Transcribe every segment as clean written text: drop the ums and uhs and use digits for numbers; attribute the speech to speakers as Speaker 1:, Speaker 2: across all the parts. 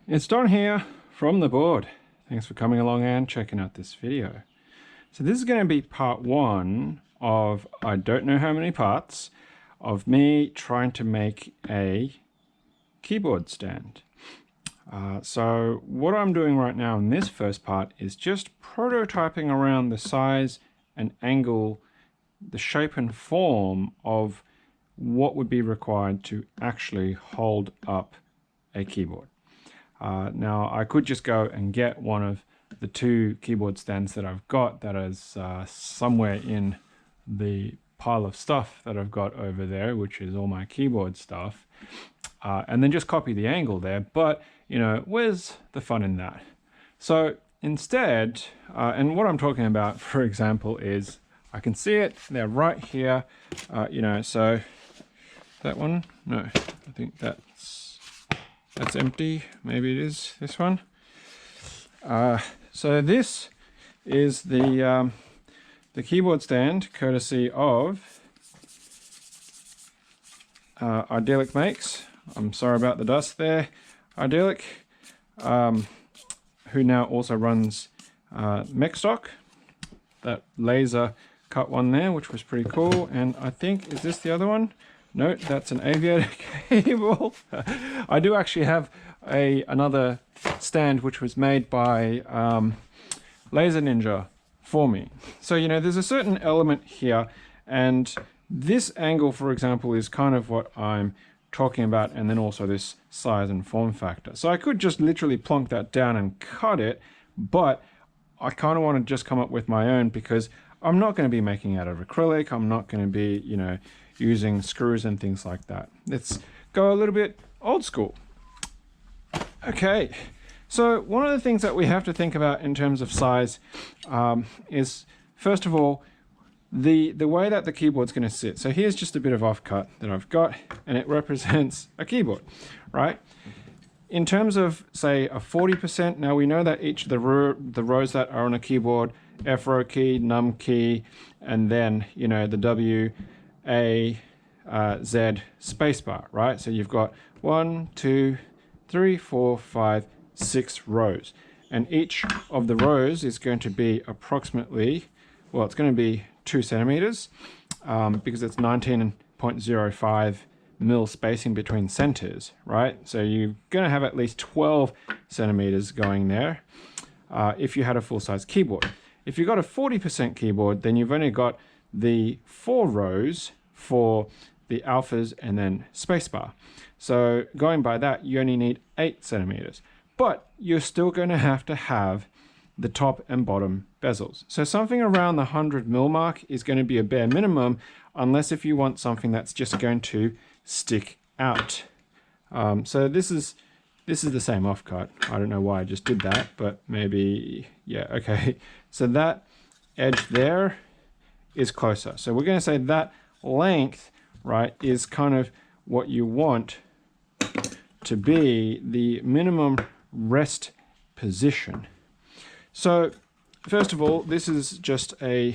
Speaker 1: It's Don here from the board. Thanks for coming along and checking out this video. So this is going to be part one of I don't know how many parts of me trying to make a keyboard stand. So what I'm doing right now in this first part is just prototyping around the size and angle, the shape and form of what would be required to actually hold up a keyboard. Now I could just go and get one of the two keyboard stands that I've got that is somewhere in the pile of stuff that I've got over there, which is all my keyboard stuff, and then just copy the angle there. But you know, where's the fun in that? So instead, and what I'm talking about, for example, is I can see it, they're right here, you know, so that one, no, I think that's empty. Maybe it is this one. So this is the keyboard stand, courtesy of Idyllic Makes. I'm sorry about the dust there, Idyllic, who now also runs Mechstock, that laser cut one there, which was pretty cool. And I think, is this the other one? No, that's an aviator cable. I do actually have another stand which was made by Laser Ninja for me. So, you know, there's a certain element here, and this angle, for example, is kind of what I'm talking about, and then also this size and form factor. So I could just literally plonk that down and cut it, but I kind of want to just come up with my own, because I'm not going to be making out of acrylic. I'm not going to be, you know, using screws and things like that. Let's go a little bit old school. Okay, so one of the things that we have to think about in terms of size is, first of all, the way that the keyboard's going to sit. So here's just a bit of offcut that I've got, and it represents a keyboard, right? In terms of, say, a 40%, now we know that each of the rows that are on a keyboard, F row key, num key, and then, you know, the W, A, Z spacebar, right? So you've got 1, 2, 3, 4, 5, 6 rows, and each of the rows is going to be approximately, well, it's going to be 2 centimeters, because it's 19.05 mil spacing between centers, right? So you're going to have at least 12 centimeters going there if you had a full-size keyboard. If you've got a 40% keyboard, then you've only got the 4 rows for the alphas and then spacebar. So going by that, you only need 8 centimeters, but you're still going to have the top and bottom bezels. So something around the 100 mil mark is going to be a bare minimum, unless if you want something that's just going to stick out. So this is the same offcut. I don't know why I just did that, but maybe, yeah, okay. So that edge there is closer. So we're going to say that length, right, is kind of what you want to be the minimum rest position. So first of all, this is just oh,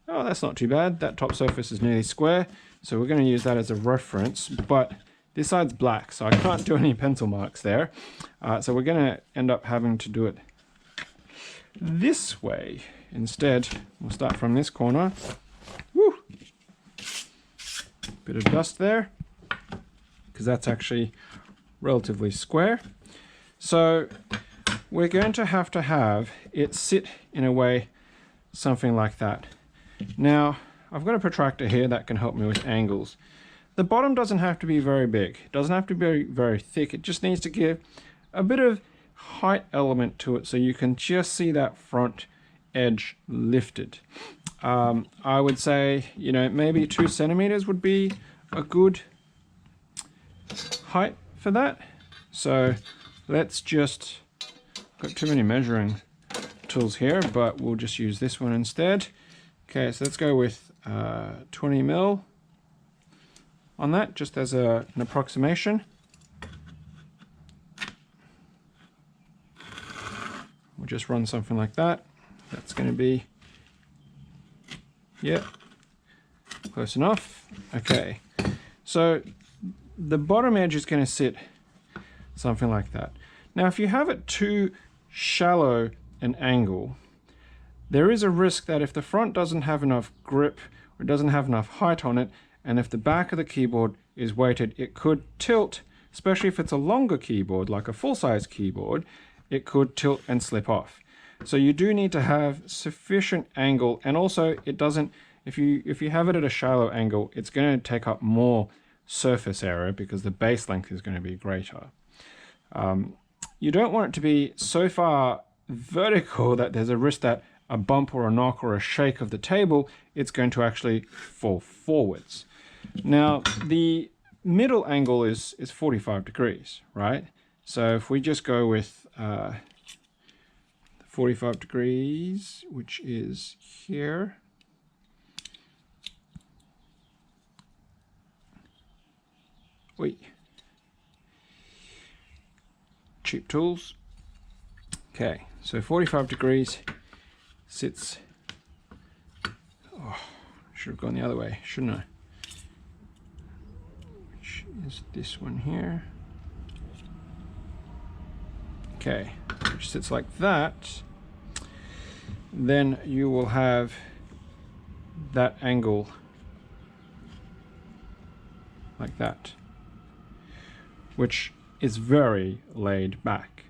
Speaker 1: that's not too bad. That top surface is nearly square. So we're going to use that as a reference, but this side's black, so I can't do any pencil marks there. So we're going to end up having to do it this way. Instead, we'll start from this corner. Woo! Bit of dust there, because that's actually relatively square. So we're going to have it sit in a way something like that. Now, I've got a protractor here that can help me with angles. The bottom doesn't have to be very big. It doesn't have to be very thick. It just needs to give a bit of height element to it, so you can just see that front edge lifted. I would say, you know, maybe 2 centimeters would be a good height for that. So let's just, got too many measuring tools here, but we'll just use this one instead. Okay, so let's go with 20 mil on that, just as an approximation. We'll just run something like that. That's going to be, yeah, close enough. Okay, so the bottom edge is going to sit something like that. Now, if you have it too shallow an angle, there is a risk that if the front doesn't have enough grip or it doesn't have enough height on it, and if the back of the keyboard is weighted, it could tilt, especially if it's a longer keyboard, like a full-size keyboard, it could tilt and slip off. So you do need to have sufficient angle, and also it doesn't, if you have it at a shallow angle, it's going to take up more surface area because the base length is going to be greater. You don't want it to be so far vertical that there's a risk that a bump or a knock or a shake of the table, it's going to actually fall forwards. Now, the middle angle is 45 degrees, right? So if we just go with 45 degrees, which is here. Wait. Cheap tools. Okay, so 45 degrees sits. Oh, should have gone the other way, shouldn't I? Which is this one here. Okay, which sits like that. Then you will have that angle like that, which is very laid back.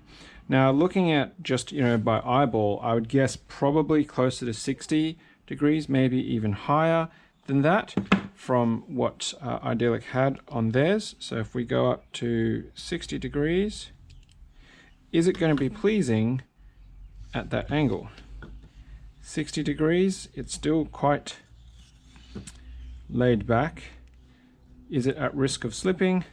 Speaker 1: Now, looking at just, by eyeball, I would guess probably closer to 60 degrees, maybe even higher than that from what Idyllic had on theirs. So if we go up to 60 degrees, is it going to be pleasing at that angle? 60 degrees, it's still quite laid back. Is it at risk of slipping?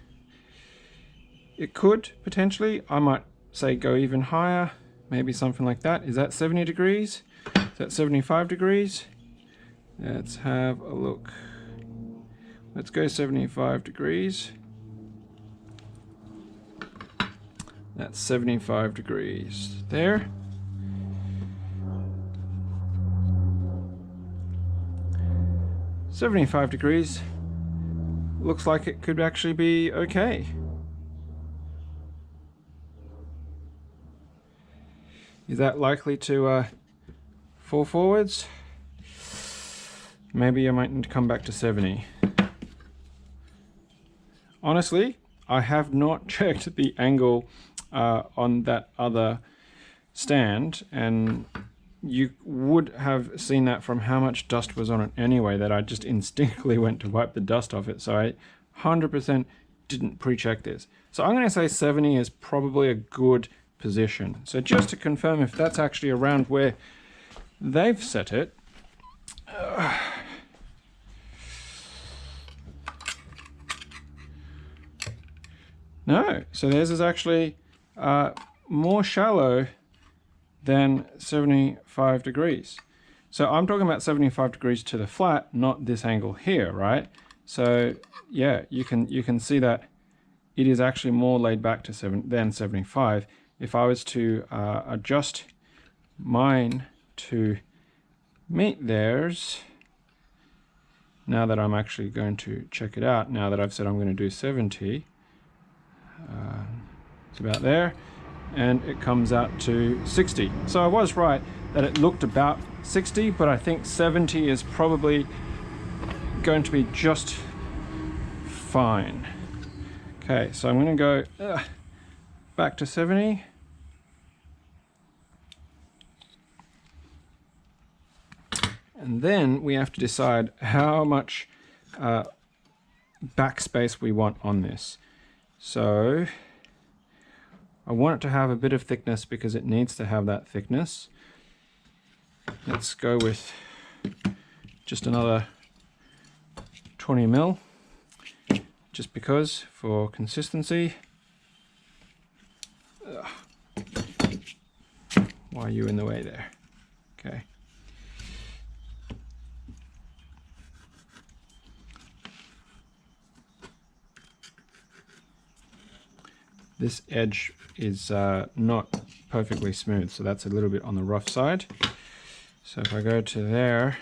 Speaker 1: It could, potentially. I might say go even higher, maybe something like that. Is that 70 degrees? Is that 75 degrees? Let's have a look. Let's go 75 degrees. That's 75 degrees there. $75 degrees. Looks like it could actually be okay. Is that likely to fall forwards? Maybe I might need to come back to 70. Honestly, I have not checked the angle on that other stand, and you would have seen that from how much dust was on it anyway, that I just instinctively went to wipe the dust off it. So I 100% didn't pre-check this. So I'm going to say 70 is probably a good position. So just to confirm if that's actually around where they've set it. No, so theirs is actually more shallow than 75 degrees. So I'm talking about 75 degrees to the flat, not this angle here, right? So yeah, you can see that it is actually more laid back to than 75. If I was to adjust mine to meet theirs, now that I'm actually going to check it out, now that I've said I'm going to do 70, it's about there, and it comes out to 60. So I was right that it looked about 60, but I think 70 is probably going to be just fine. Okay, so I'm going to go back to 70. And then we have to decide how much backspace we want on this. So I want it to have a bit of thickness because it needs to have that thickness. Let's go with just another 20 mil, just because, for consistency. Why are you in the way there? Okay. This edge is not perfectly smooth, so that's a little bit on the rough side. So if I go to there,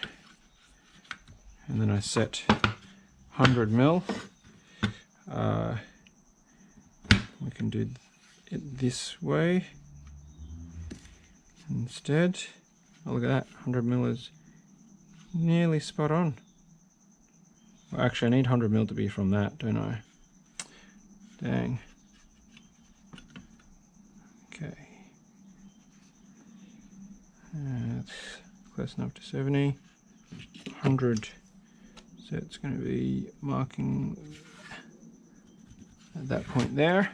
Speaker 1: and then I set 100 mil, we can do it this way instead. Oh, look at that, 100 mil is nearly spot on. Well, actually, I need 100 mil to be from that, don't I? Dang. Okay. That's close enough to 70. 100. So it's going to be marking at that point there.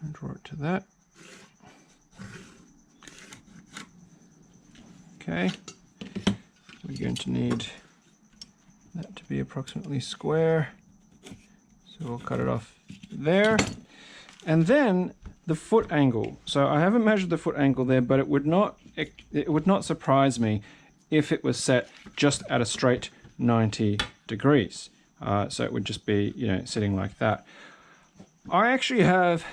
Speaker 1: And draw it to that. Okay. We're going to need that to be approximately square. So we'll cut it off there. And then the foot angle. So I haven't measured the foot angle there, but it would not surprise me if it was set just at a straight 90 degrees. So it would just be, you know, sitting like that. I actually have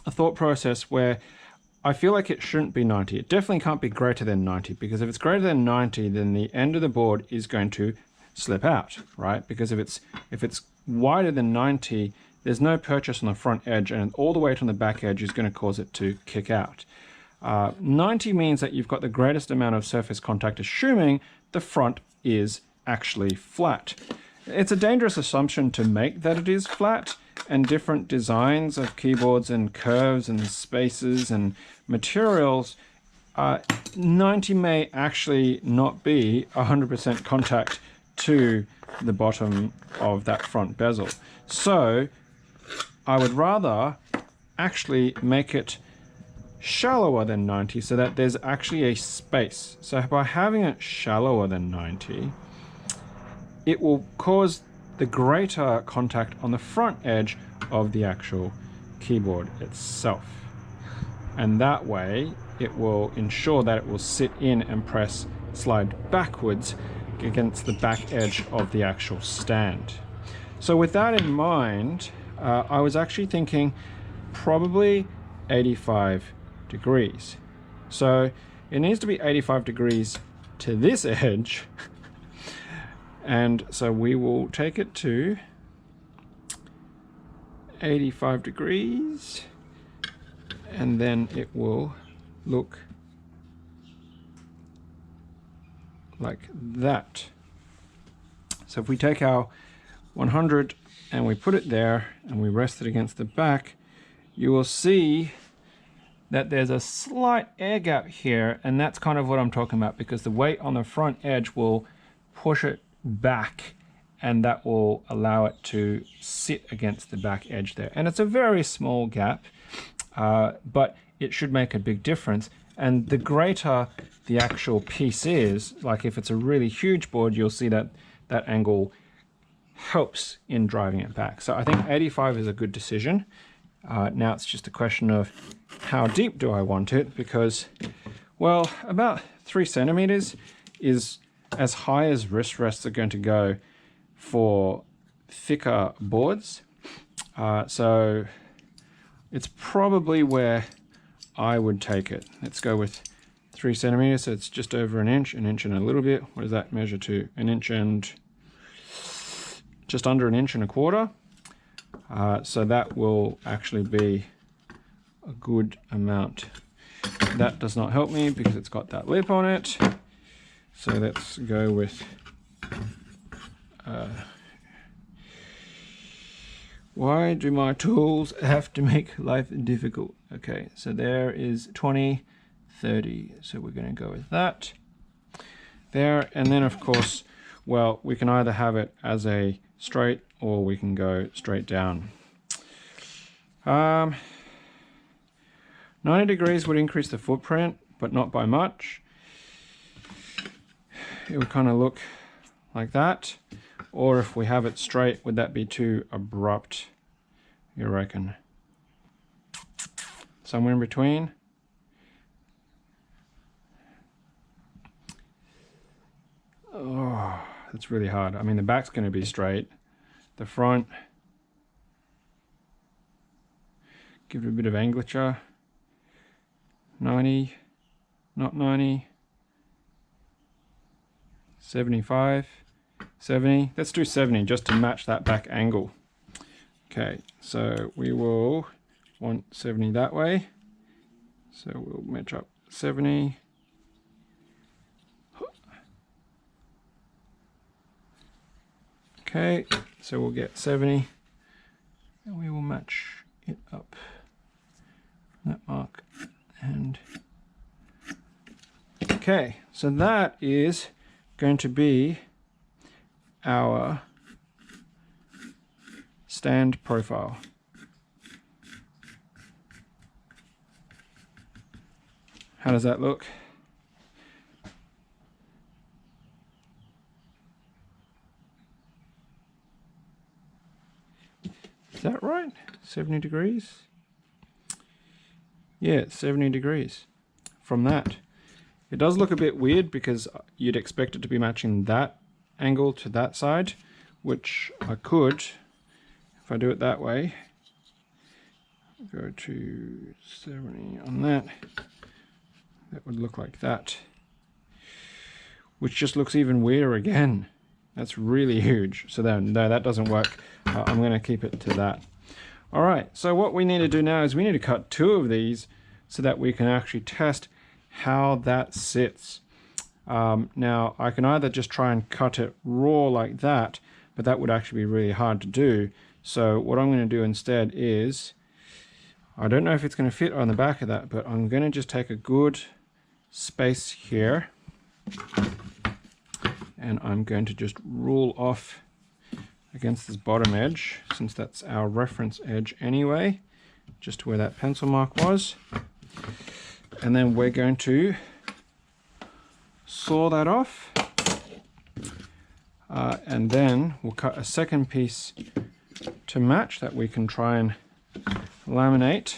Speaker 1: a thought process where I feel like it shouldn't be 90. It definitely can't be greater than 90, because if it's greater than 90, then the end of the board is going to slip out, right? Because if it's wider than 90, there's no purchase on the front edge, and all the weight on the back edge is going to cause it to kick out. 90 means that you've got the greatest amount of surface contact, assuming the front is actually flat. It's a dangerous assumption to make that it is flat, and different designs of keyboards and curves and spaces and materials, 90 may actually not be 100% contact to the bottom of that front bezel. So I would rather actually make it shallower than 90 so that there's actually a space. So by having it shallower than 90, it will cause the greater contact on the front edge of the actual keyboard itself. And that way it will ensure that it will sit in and slide backwards against the back edge of the actual stand. So with that in mind, I was actually thinking probably 85 degrees. So it needs to be 85 degrees to this edge. And so we will take it to 85 degrees, and then it will look like that. So if we take our 100 and we put it there and we rest it against the back, you will see that there's a slight air gap here, and that's kind of what I'm talking about, because the weight on the front edge will push it back, and that will allow it to sit against the back edge there. And it's a very small gap, but it should make a big difference. And the greater the actual piece is, like if it's a really huge board, you'll see that that angle helps in driving it back. So I think 85 is a good decision. Now it's just a question of how deep do I want it, because, well, about 3 centimeters is as high as wrist rests are going to go for thicker boards. So it's probably where I would take it. Let's go with 3 centimeters, so it's just over an inch and a little bit. What does that measure to? An inch and just under an inch and a quarter. So that will actually be a good amount. That does not help me because it's got that lip on it. So let's go with why do my tools have to make life difficult? Okay, so there is 20, 30. So we're going to go with that there. And then of course, well, we can either have it as a straight or we can go straight down. 90 degrees would increase the footprint, but not by much. It would kind of look like that. Or if we have it straight, would that be too abrupt, you reckon? Somewhere in between? Oh, that's really hard. I mean, the back's going to be straight. The front, give it a bit of angulature. 90, not 90. 75, 70. Let's do 70 just to match that back angle. Okay, so we will want 70 that way. So we'll match up 70. Okay, so we'll get 70 and we will match it up that mark. And okay, so that is going to be our stand profile. How does that look? Is that right? 70 degrees? Yeah, it's 70 degrees from that. It does look a bit weird because you'd expect it to be matching that angle to that side, which I could, if I do it that way, go to 70 on that, that would look like that, which just looks even weirder again. That's really huge. So then, no, that doesn't work. I'm going to keep it to that. All right, so what we need to do now is we need to cut 2 of these so that we can actually test how that sits. Now, I can either just try and cut it raw like that, but that would actually be really hard to do. So what I'm going to do instead is, I don't know if it's going to fit on the back of that, but I'm going to just take a good space here, and I'm going to just rule off against this bottom edge, since that's our reference edge anyway, just where that pencil mark was. And then we're going to saw that off, and then we'll cut a second piece to match that we can try and laminate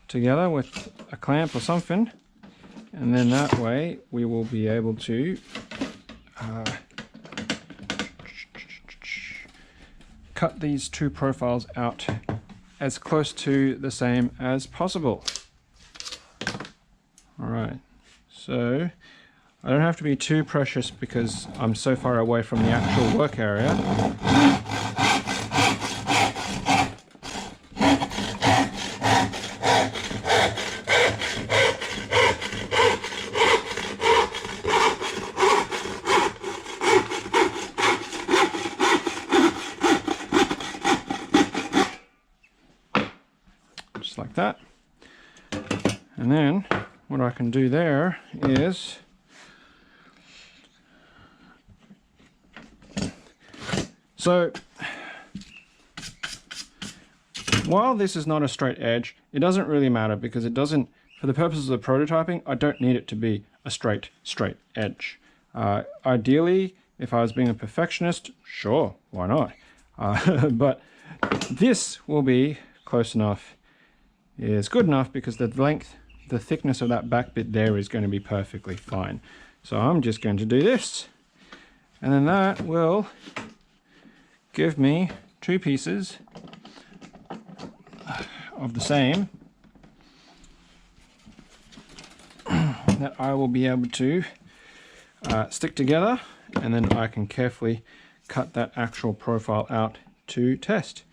Speaker 1: together with a clamp or something, and then that way we will be able to cut these 2 profiles out as close to the same as possible. Alright, so I don't have to be too precious because I'm so far away from the actual work area. Just like that. And then what I can do there is so while this is not a straight edge, it doesn't really matter because it doesn't, for the purposes of prototyping, I don't need it to be a straight edge. Ideally, if I was being a perfectionist, sure, why not? But this will be close enough, is good enough because the length, the thickness of that back bit there is going to be perfectly fine. So I'm just going to do this, and then that will give me 2 pieces of the same that I will be able to stick together, and then I can carefully cut that actual profile out to test.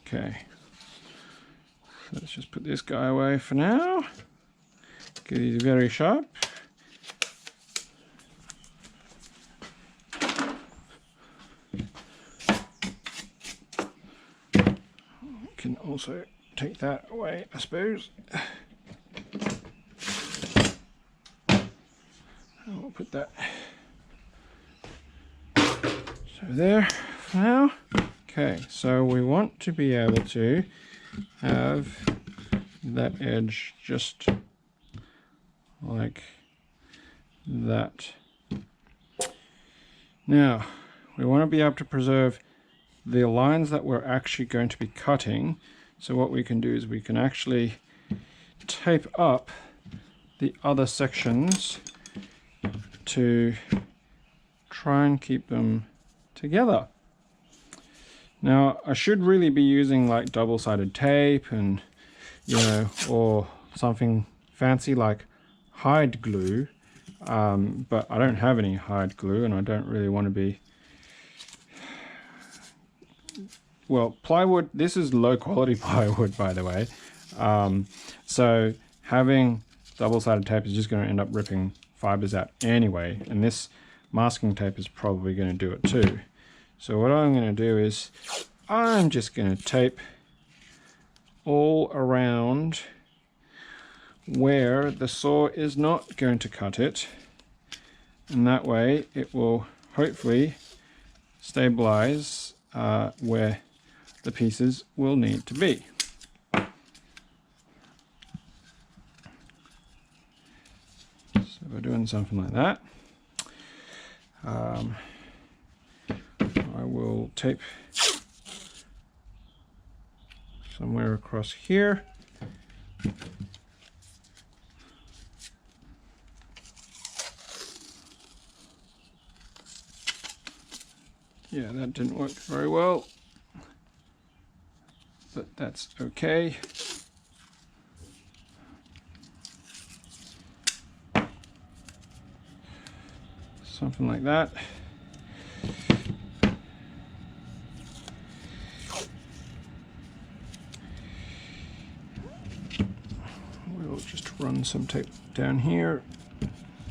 Speaker 1: Okay, let's just put this guy away for now. Get these very sharp. Can also take that away, I suppose. I'll put that so there for now. Okay, so we want to be able to have that edge just like that. Now, we want to be able to preserve the lines that we're actually going to be cutting. So what we can do is we can actually tape up the other sections to try and keep them together. Now I should really be using like double-sided tape and, you know, or something fancy like hide glue, but I don't have any hide glue, and I don't really want to be, well, plywood, this is low quality plywood, by the way, so having double-sided tape is just going to end up ripping fibers out anyway, and this masking tape is probably going to do it too. So what I'm going to do is I'm just going to tape all around where the saw is not going to cut it, and that way it will hopefully stabilize where the pieces will need to be. So we're doing something like that. I will tape somewhere across here. Yeah, that didn't work very well, but that's okay. Something like that. We'll just run some tape down here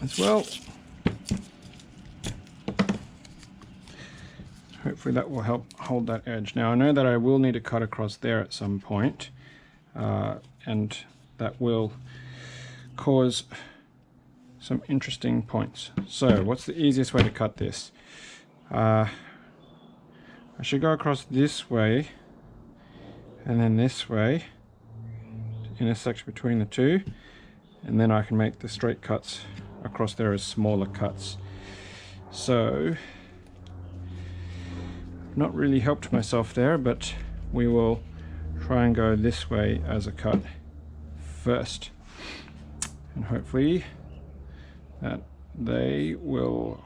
Speaker 1: as well. Hopefully that will help hold that edge. Now I know that I will need to cut across there at some point, and that will cause some interesting points. So what's the easiest way to cut this? I should go across this way and then this way to intersect between the two, and then I can make the straight cuts across there as smaller cuts. So not really helped myself there, but we will try and go this way as a cut first, and hopefully that they will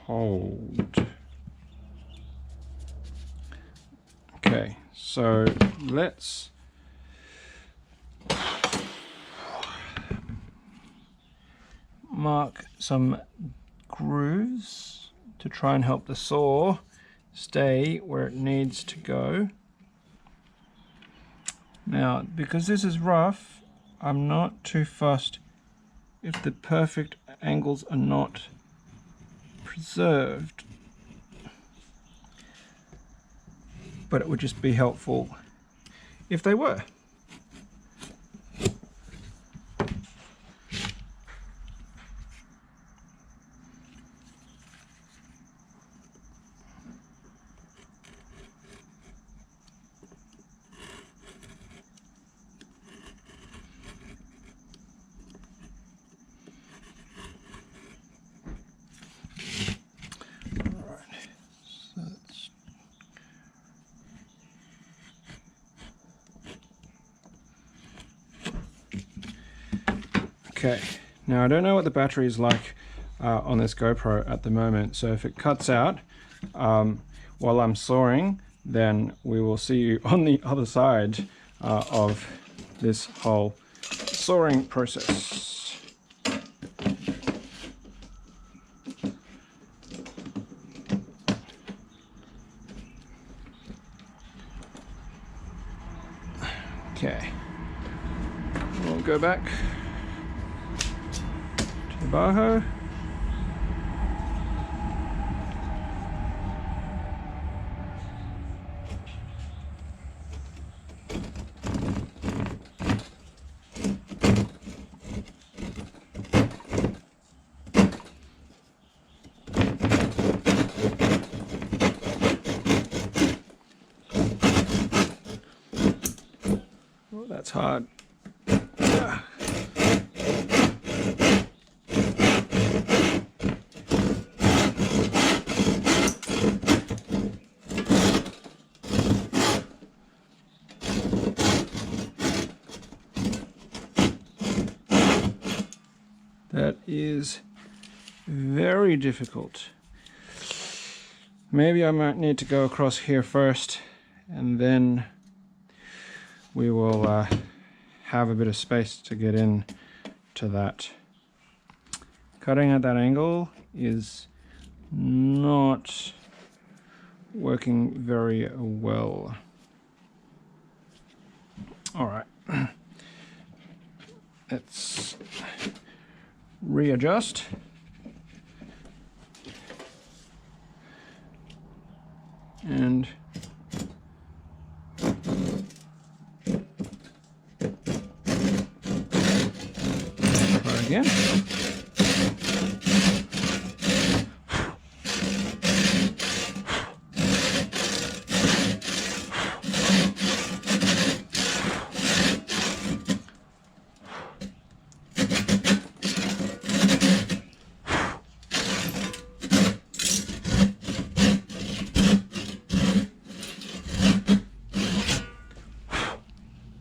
Speaker 1: hold. Okay, so let's mark some grooves to try and help the saw stay where it needs to go. Now, because this is rough, I'm not too fussed if the perfect angles are not preserved, but it would just be helpful if they were. Okay, now I don't know what the battery is like on this GoPro at the moment, so if it cuts out while I'm sawing, then we will see you on the other side of this whole sawing process. Okay, we'll go back to the baho. Oh, that's hard. That is very difficult. Maybe I might need to go across here first, and then we will have a bit of space to get in to that. Cutting at that angle is not working very well. All right, let's readjust. And try again.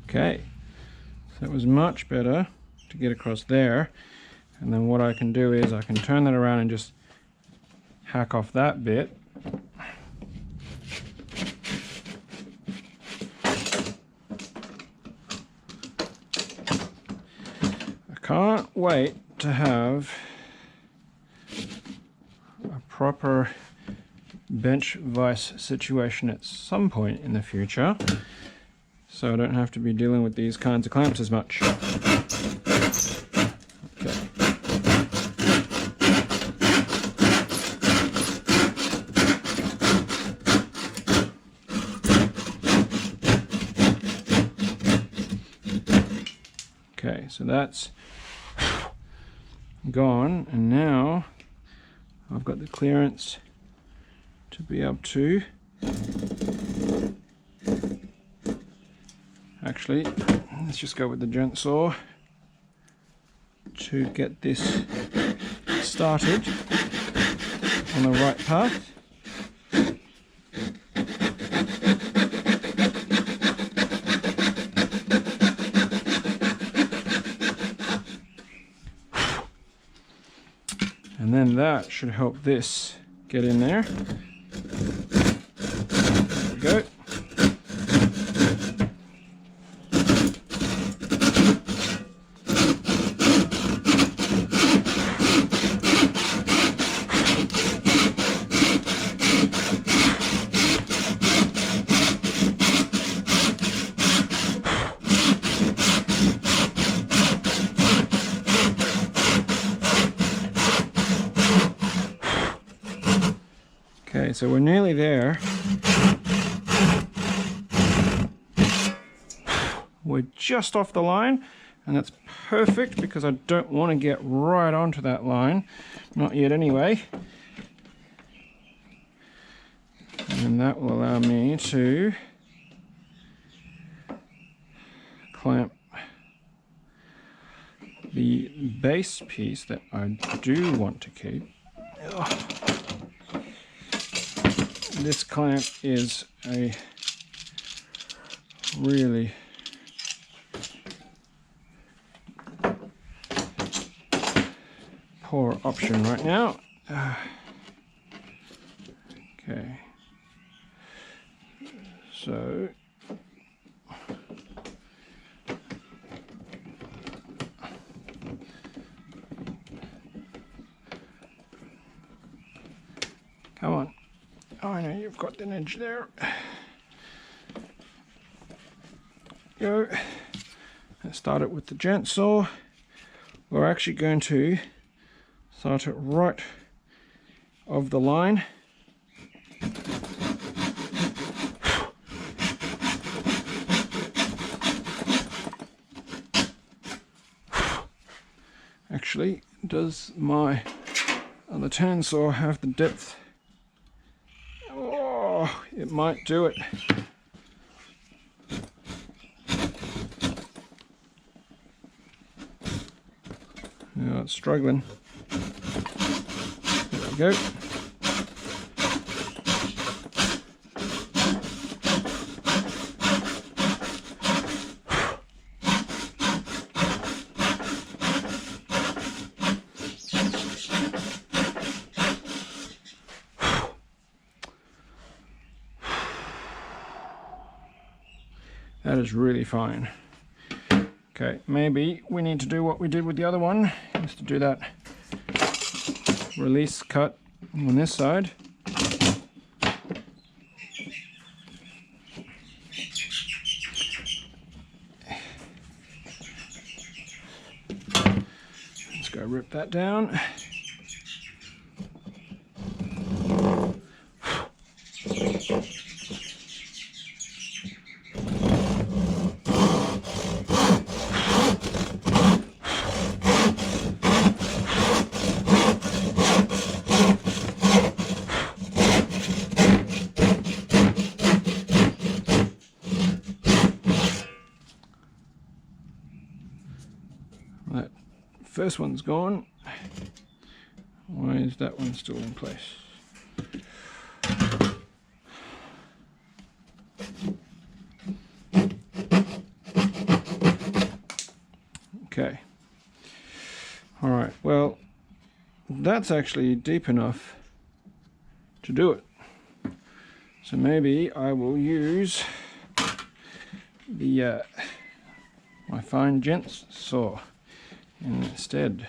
Speaker 1: Okay, so it was much better to get across there, and then what I can do is I can turn that around and just hack off that bit. I can't wait to have a proper bench vise situation at some point in the future, so I don't have to be dealing with these kinds of clamps as much. Okay. Okay, so that's gone, and now I've got the clearance to be able to actually, let's just go with the gent saw to get this started on the right path. And then that should help this get in there. There we go. Okay, so we're nearly there. We're just off the line, and that's perfect because I don't want to get right onto that line. Not yet anyway. And that will allow me to clamp the base piece that I do want to keep. Ugh. This clamp is a really poor option right now. Okay, so come on. Oh, I know you've got an edge there. Go. Let's start it with the gent saw. We're actually going to start it right of the line. Actually, does my other turn saw have the depth? Oh, it might do it. No, it's struggling. There we go. That is really fine. Okay, maybe we need to do what we did with the other one, is to do that release cut on this side. Let's go rip that down. That first one's gone. Why is that one still in place? Okay. All right, well, that's actually deep enough to do it. So maybe I will use the my fine gents saw instead.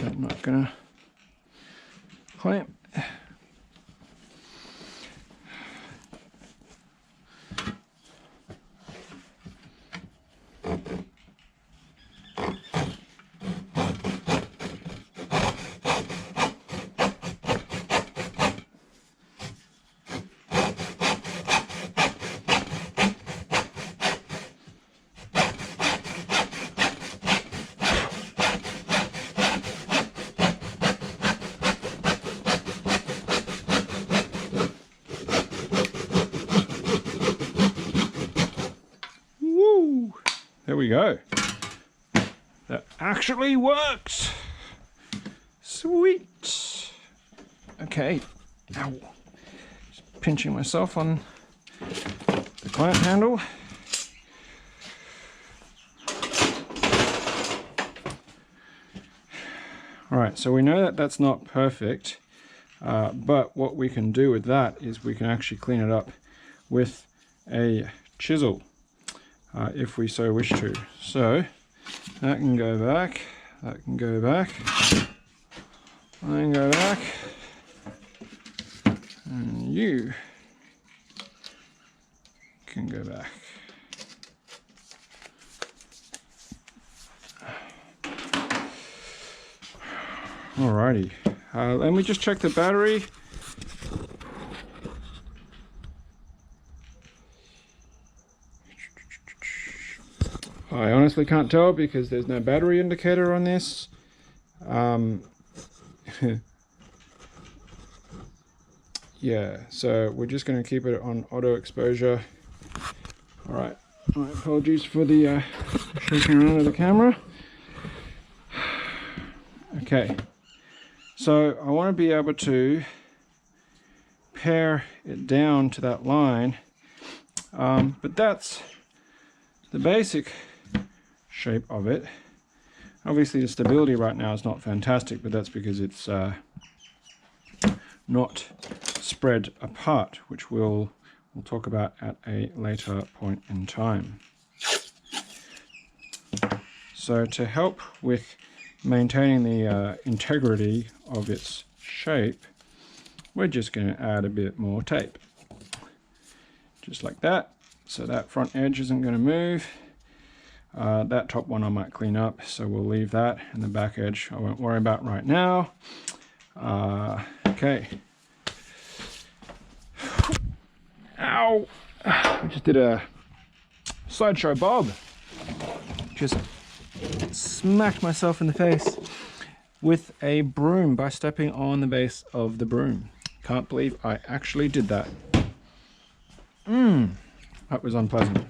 Speaker 1: I'm not gonna clamp. There we go. That actually works. Sweet. Okay. Ow. Just pinching myself on the clamp handle. Alright, so we know that that's not perfect, but what we can do with that is we can actually clean it up with a chisel. If we so wish to. So that can go back, that can go back, and go back, and you can go back. Alrighty, let me just check the battery. I honestly can't tell because there's no battery indicator on this. Yeah, so we're just going to keep it on auto exposure. Alright, my apologies for the shaking around of the camera. Okay, so I want to be able to pare it down to that line, but that's the basic shape of it. Obviously the stability right now is not fantastic, but that's because it's not spread apart, which we'll talk about at a later point in time. So to help with maintaining the integrity of its shape, we're just going to add a bit more tape, just like that. So that front edge isn't going to move. That top one I might clean up, so we'll leave that, and the back edge I won't worry about right now. Okay. Ow! I just did a sideshow bob. Just smacked myself in the face with a broom by stepping on the base of the broom. Can't believe I actually did that. That was unpleasant.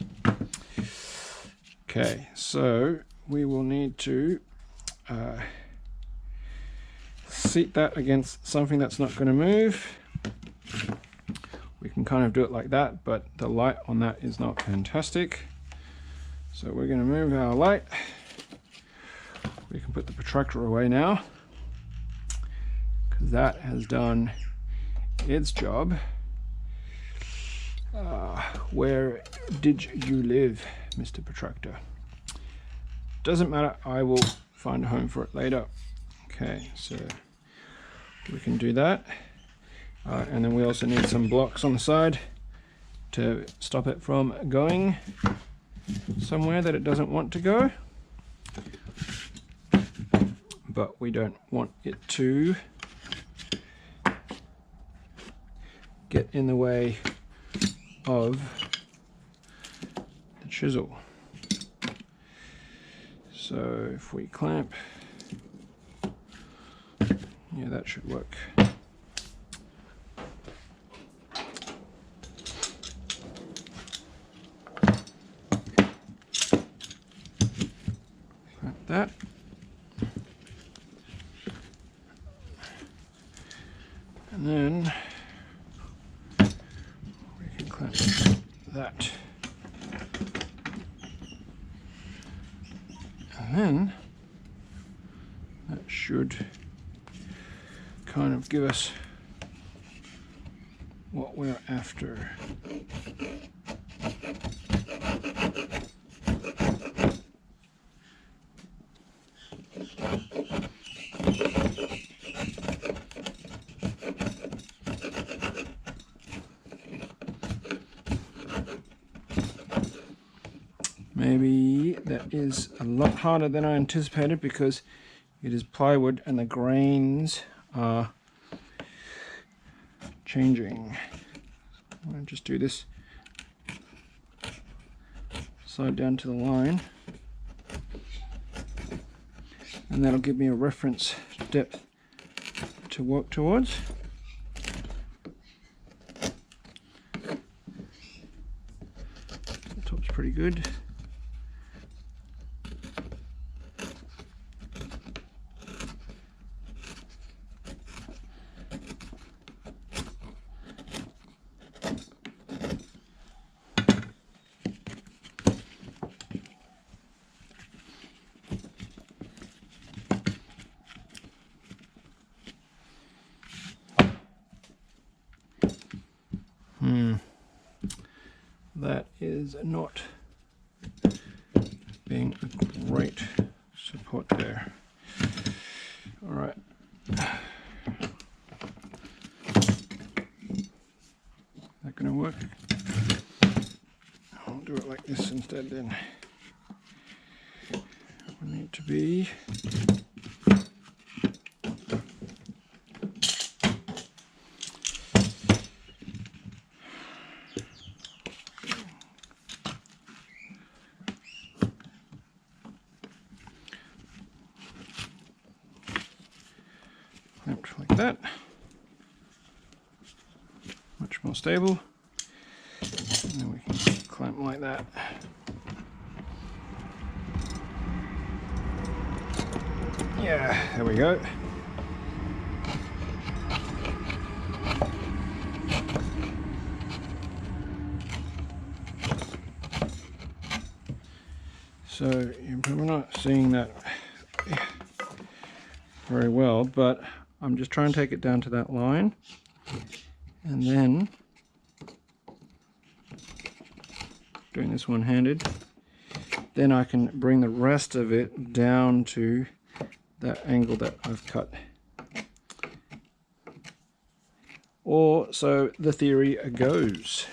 Speaker 1: Okay, so we will need to seat that against something that's not going to move. we can kind of do it like that, but the light on that is not fantastic. So we're going to move our light. We can put the protractor away now, because that has done its job. Where did you live, Mr. Protractor? Doesn't matter, I will find a home for it later. Okay, so we can do that. And then we also need some blocks on the side to stop it from going somewhere that it doesn't want to go. But we don't want it to get in the way of the chisel. So if we clamp, yeah, that should work. Clamp that. And then we can clamp that. And then that should kind of give us what we're after. Maybe that is a lot harder than I anticipated because it is plywood and the grains are changing. I'm going to just do this slide down to the line, and that'll give me a reference depth to work towards. The top's pretty good. That is not being a great support there. All right. That gonna work? I'll do it like this instead then. We need to be clamped like that, much more stable, and then we can clamp like that. Yeah, there we go. So you're probably not seeing that very well, but I'm just trying to take it down to that line, and then doing this one-handed, then I can bring the rest of it down to that angle that I've cut. Or so the theory goes.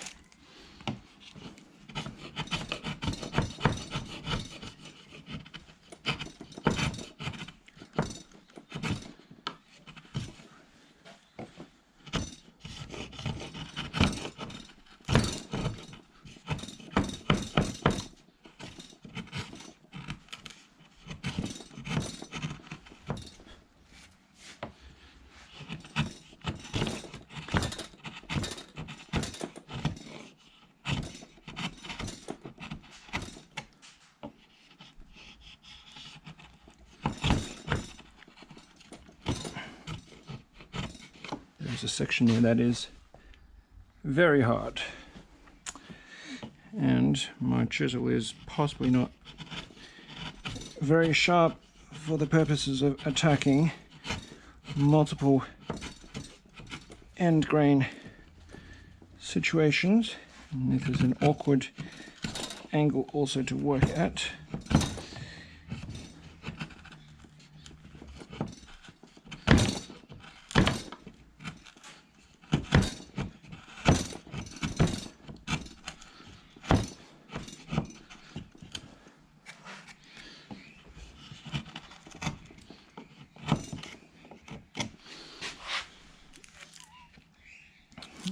Speaker 1: There's a section there that is very hard. And my chisel is possibly not very sharp for the purposes of attacking multiple end grain situations. And this is an awkward angle also to work at.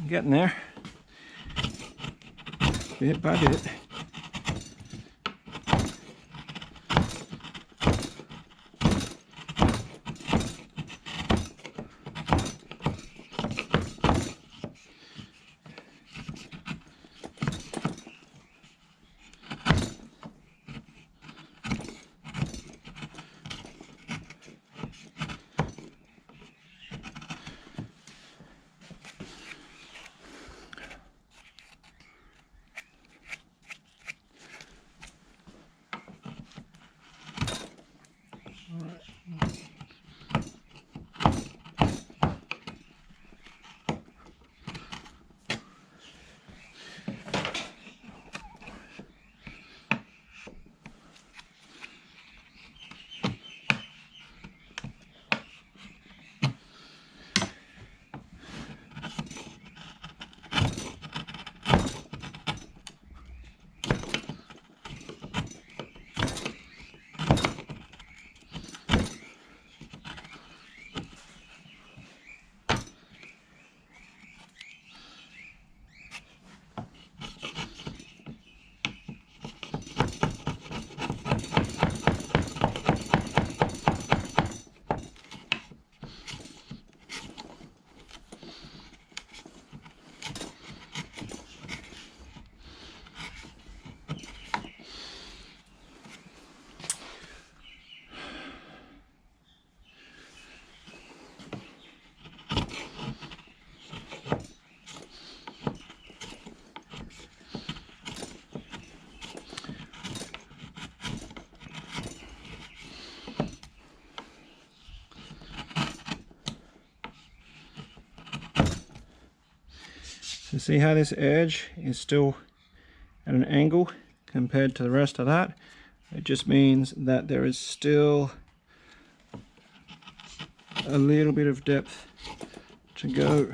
Speaker 1: Getting there, bit by bit. So see how this edge is still at an angle compared to the rest of that? It just means that there is still a little bit of depth to go.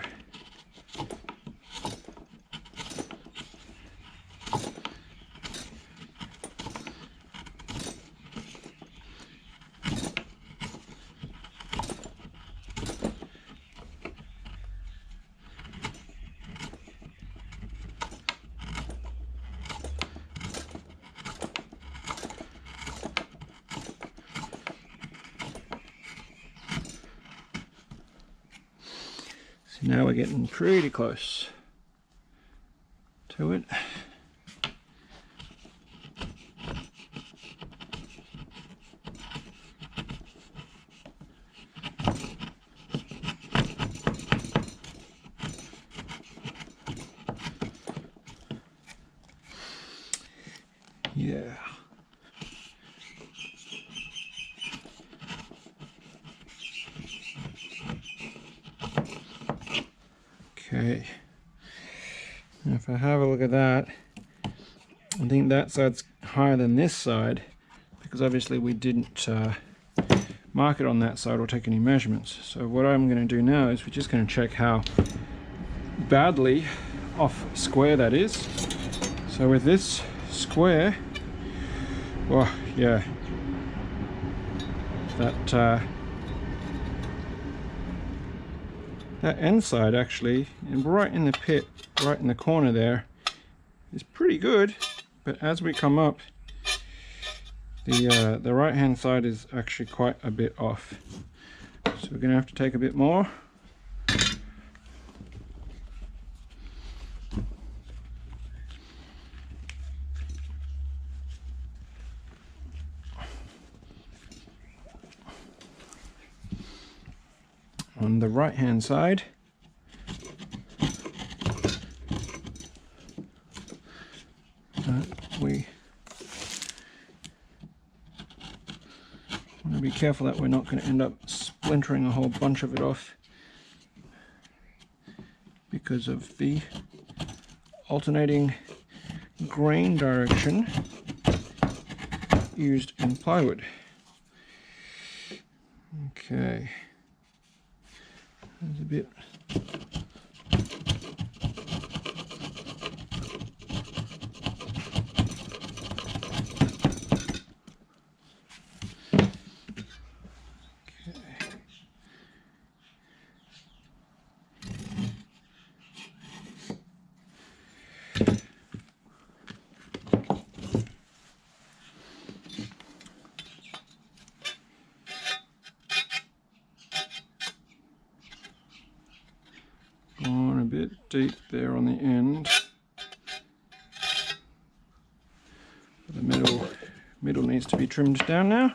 Speaker 1: Now we're getting pretty close to it. Yeah. Okay, now if I have a look at that, I think that side's higher than this side because obviously we didn't mark it on that side or take any measurements. So what I'm going to do now is we're just going to check how badly off square that is. So with this square, well, yeah, that end side actually, and right in the pit, right in the corner there, is pretty good. But as we come up, the right hand side is actually quite a bit off. So we're going to have to take a bit more. On the right hand side, we want to be careful that we're not going to end up splintering a whole bunch of it off because of the alternating grain direction used in plywood. Okay, there's a bit. Gone a bit deep there on the end. The middle needs to be trimmed down now.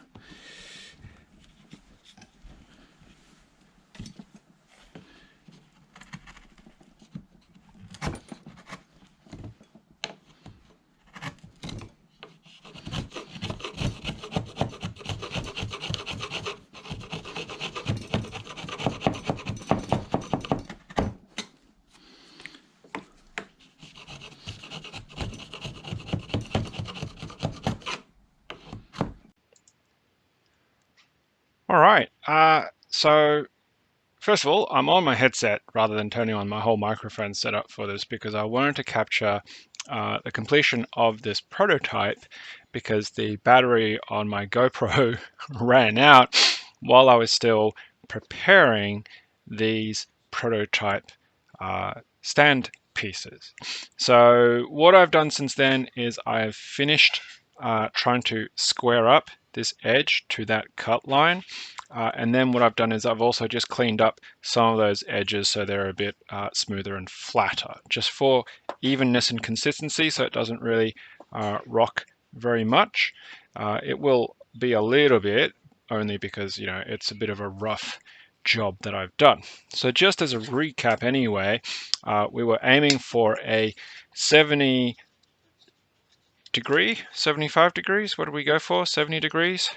Speaker 1: All right, so first of all, I'm on my headset rather than turning on my whole microphone setup for this because I wanted to capture the completion of this prototype because the battery on my GoPro ran out while I was still preparing these prototype stand pieces. So what I've done since then is I've finished trying to square up this edge to that cut line. And then what I've done is I've also just cleaned up some of those edges so they're a bit smoother and flatter, just for evenness and consistency so it doesn't really rock very much. It will be a little bit, only because, you know, it's a bit of a rough job that I've done. So just as a recap anyway, we were aiming for a 70 degree, 75 degrees, what did we go for? 70 degrees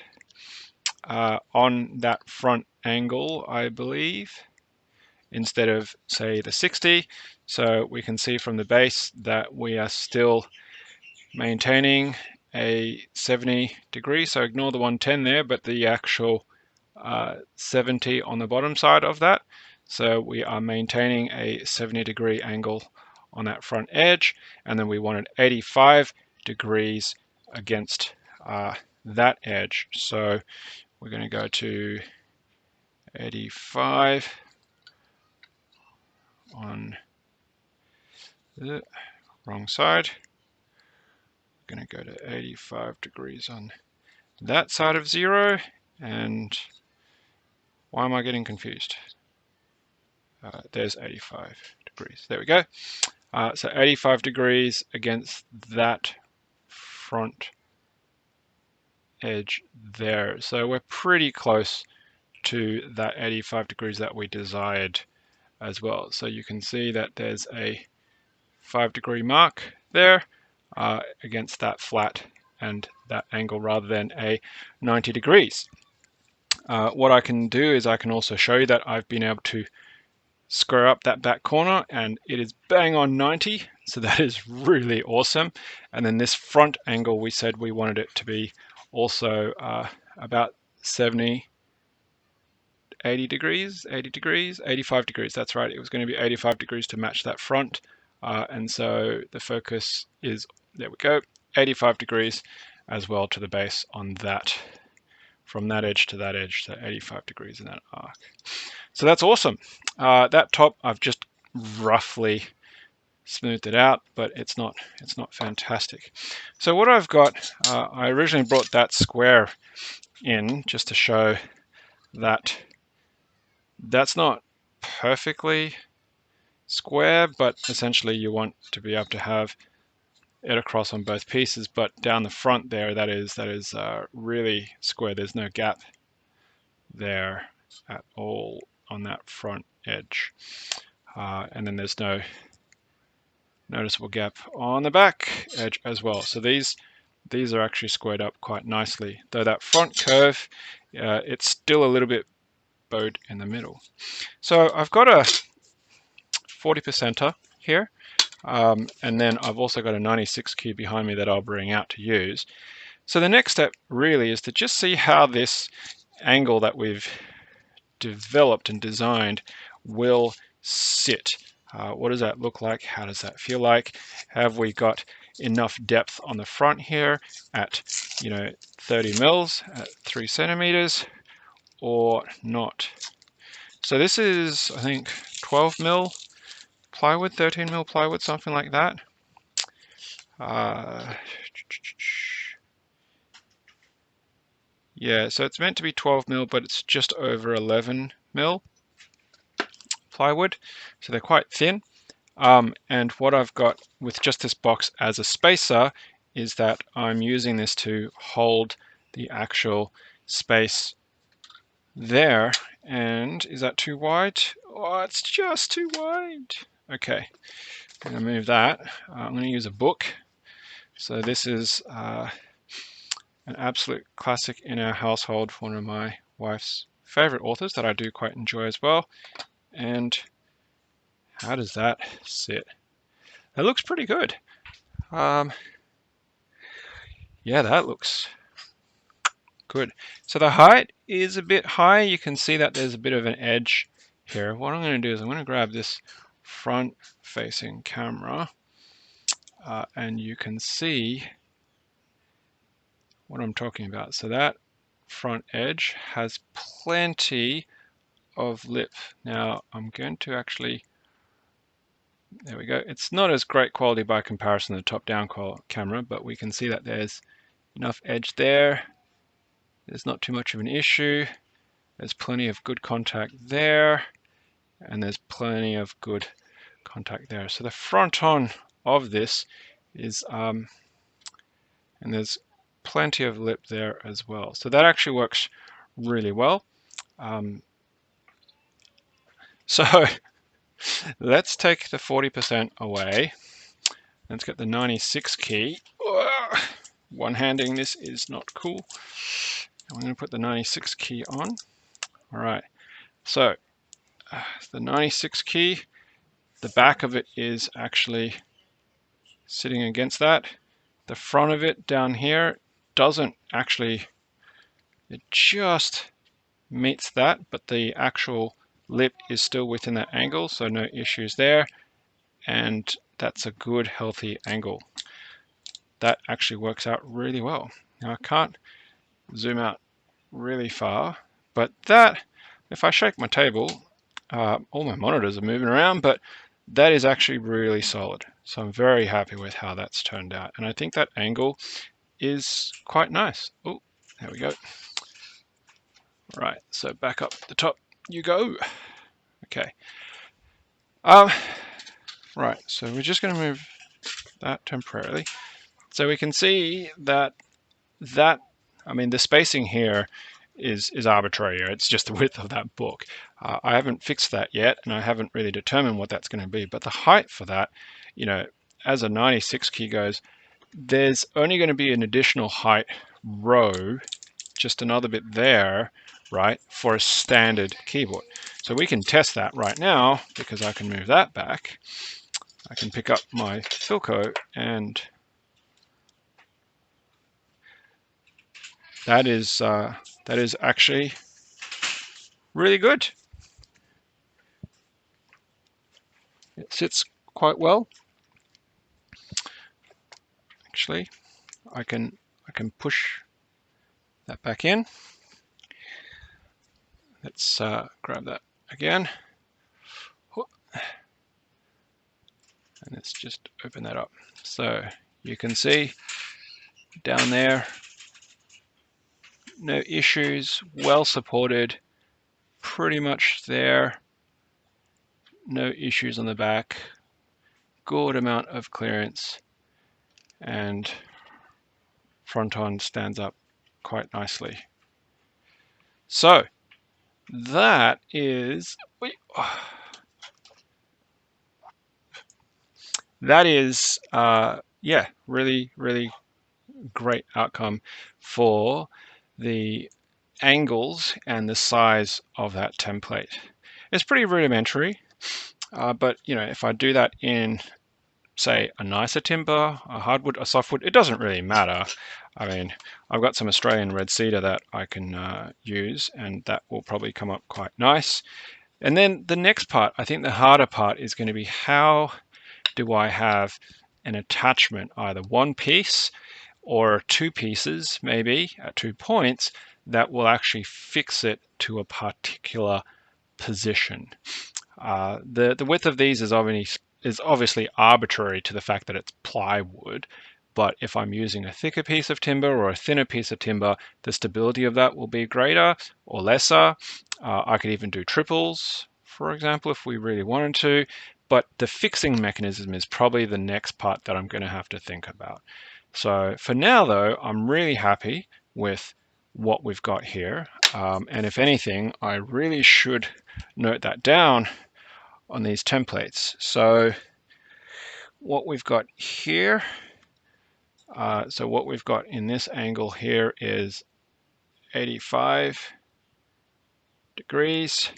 Speaker 1: on that front angle, I believe, instead of say the 60. So we can see from the base that we are still maintaining a 70 degree, so ignore the 110 there, but the actual 70 on the bottom side of that. So we are maintaining a 70 degree angle on that front edge, and then we wanted 85 degrees against that edge. So we're going to go to 85 on the wrong side. We're going to go to 85 degrees on that side of 0, and why am I getting confused? There's 85 degrees. There we go. So 85 degrees against that front edge there. So we're pretty close to that 85 degrees that we desired as well. So you can see that there's a 5-degree mark there against that flat and that angle rather than a 90 degrees. What I can do is I can also show you that I've been able to square up that back corner and it is bang on 90, so that is really awesome. And then this front angle, we said we wanted it to be also about 70, 80 degrees, 80 degrees, 85 degrees, that's right, it was going to be 85 degrees to match that front. And so the focus is, there we go, 85 degrees as well to the base on that, from that edge to that edge, so 85 degrees in that arc. So that's awesome. That top, I've just roughly smoothed it out, but it's not fantastic. So what I've got, I originally brought that square in just to show that that's not perfectly square, but essentially you want to be able to have it across on both pieces, but down the front there, that is really square. There's no gap there at all on that front edge, and then there's no noticeable gap on the back edge as well. So these are actually squared up quite nicely, though that front curve, it's still a little bit bowed in the middle. So I've got a 40%er here, and then I've also got a 96 key behind me that I'll bring out to use. So the next step really is to just see how this angle that we've developed and designed will sit. What does that look like? How does that feel like? Have we got enough depth on the front here at 30 mils at 3 centimeters or not? So this is, I think, 12 mil plywood, 13 mil plywood, something like that. Yeah, so it's meant to be 12 mil, but it's just over 11 mil plywood, so they're quite thin. And what I've got with just this box as a spacer is that I'm using this to hold the actual space there. And is that too wide? Oh, it's just too wide. Okay, I'm going to move that. I'm going to use a book. So this is an absolute classic in our household, one of my wife's favorite authors that I do quite enjoy as well. And how does that sit? That looks pretty good. Yeah, that looks good. So the height is a bit high. You can see that there's a bit of an edge here. What I'm going to do is I'm going to grab this front-facing camera, and you can see what I'm talking about. So that front edge has plenty of lip. Now I'm going to actually, there we go. It's not as great quality by comparison to the top-down camera, but we can see that there's enough edge there. There's not too much of an issue. There's plenty of good contact there, and there's plenty of good contact there. So the front on of this is, and there's plenty of lip there as well. So that actually works really well. So let's take the 40% away. Let's get the 96 key. One-handing this is not cool. I'm going to put the 96 key on. All right, so the 96 key, the back of it is actually sitting against that. The front of it down here doesn't actually, it just meets that, but the actual lip is still within that angle, so no issues there. And that's a good, healthy angle. That actually works out really well. Now I can't zoom out really far, but that, if I shake my table, all my monitors are moving around, but that is actually really solid. So I'm very happy with how that's turned out. And I think that angle is quite nice. Oh, there we go. Right, so back up the top you go. Okay. Right, so we're just going to move that temporarily. So we can see that I mean, the spacing here is arbitrary. It's just the width of that book. I haven't fixed that yet, and I haven't really determined what that's going to be. But the height for that, as a 96 key goes, there's only going to be an additional height row, just another bit there, right, for a standard keyboard. So we can test that right now because I can move that back. I can pick up my Filco, and that is actually really good. It sits quite well. Actually, I can push that back in. Let's grab that again. And let's just open that up. So you can see down there, no issues, well supported, pretty much there. No issues on the back, good amount of clearance, and front on stands up quite nicely. So that is that is, yeah, really, really great outcome for the angles and the size of that template. It's pretty rudimentary, but you know, if I do that in, say, a nicer timber, a hardwood, a softwood, it doesn't really matter. I mean, I've got some Australian red cedar that I can use, and that will probably come up quite nice. And then the next part, I think the harder part, is going to be how do I have an attachment, either one piece or two pieces, maybe at 2 points, that will actually fix it to a particular position. The width of these is obviously arbitrary to the fact that it's plywood, but if I'm using a thicker piece of timber or a thinner piece of timber, the stability of that will be greater or lesser. I could even do triples, for example, if we really wanted to, but the fixing mechanism is probably the next part that I'm going to have to think about. So for now, though, I'm really happy with what we've got here. And if anything, I really should note that down on these templates. So what we've got here, so what we've got in this angle here is 85 degrees.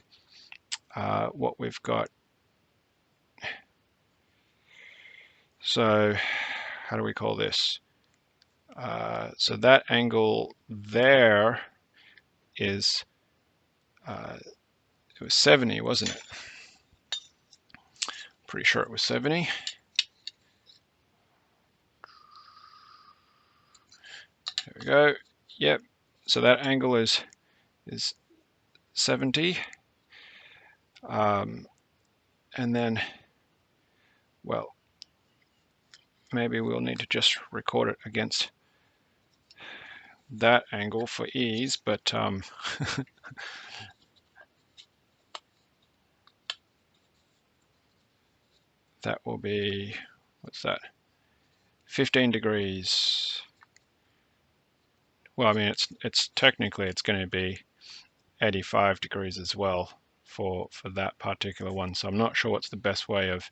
Speaker 1: What we've got, so how do we call this? So that angle there is, it was 70, wasn't it? Pretty sure it was 70. There we go. Yep. So that angle is 70. And then, well, maybe we'll need to just record it against that angle for ease, but that will be, what's that? 15 degrees. Well, I mean, it's technically it's going to be 85 degrees as well for that particular one. So I'm not sure what's the best way of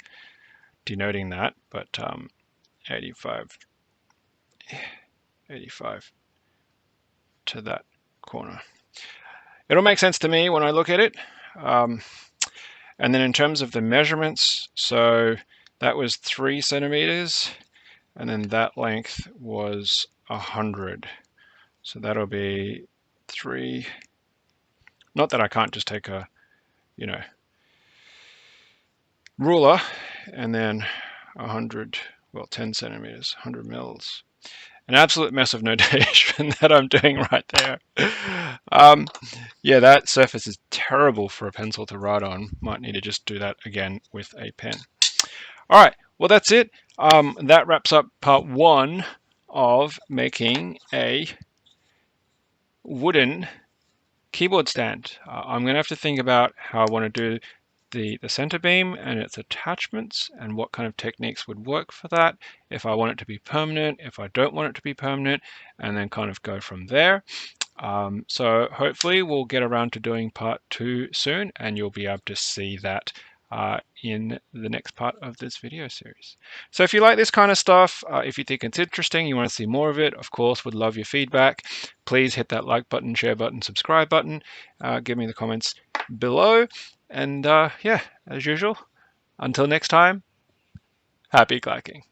Speaker 1: denoting that, but 85 to that corner. It'll make sense to me when I look at it. And then in terms of the measurements, so that was 3 centimeters, and then that length was 100. So that'll be 3. Not that I can't just take a, you know, ruler and then 100, well, 10 centimeters, 100 mils. An absolute mess of notation that I'm doing right there. Yeah, that surface is terrible for a pencil to write on. Might need to just do that again with a pen. All right, well, that's it. That wraps up part 1 of making a wooden keyboard stand. I'm going to have to think about how I want to do the center beam and its attachments and what kind of techniques would work for that, if I want it to be permanent, if I don't want it to be permanent, and then kind of go from there. So hopefully we'll get around to doing part 2 soon, and you'll be able to see that in the next part of this video series. So if you like this kind of stuff, if you think it's interesting, you want to see more of it, of course, would love your feedback. Please hit that like button, share button, subscribe button, give me the comments below. And yeah, as usual, until next time, happy clacking.